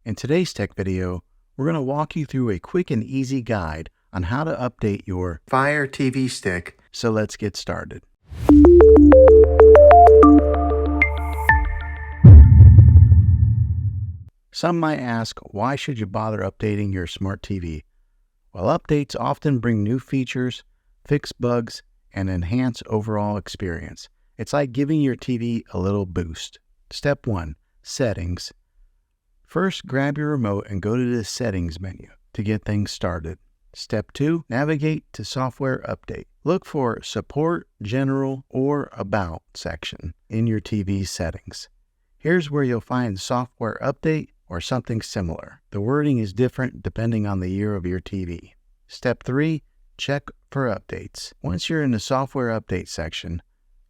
In today's tech video, we're going to walk you through a quick and easy guide on how to update your Fire TV Stick. So let's get started. Some might ask, why should you bother updating your smart TV? Well, updates often bring new features, fix bugs, and enhance overall experience. It's like giving your TV a little boost. Step 1. Settings. First, grab your remote and go to the Settings menu to get things started. Step 2. Navigate to Software Update. Look for Support, General, or About section in your TV settings. Here's where you'll find Software Update or something similar. The wording is different depending on the year of your TV. Step 3. Check for updates. Once you're in the Software Update section,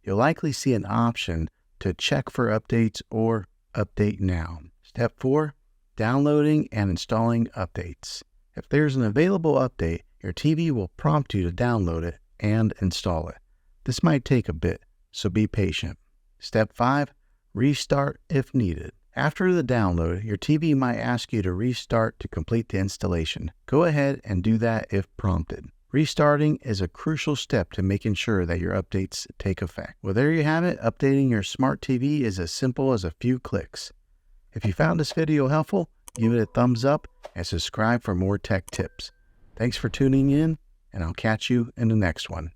you'll likely see an option to check for updates or Update Now. Step 4. Downloading and installing updates. If there's an available update, your TV will prompt you to download it and install it. This might take a bit, so be patient. Step 5. Restart if needed. After the download, your TV might ask you to restart to complete the installation. Go ahead and do that if prompted. Restarting is a crucial step to making sure that your updates take effect. Well, there you have it. Updating your smart TV is as simple as a few clicks. If you found this video helpful, give it a thumbs up and subscribe for more tech tips. Thanks for tuning in, and I'll catch you in the next one.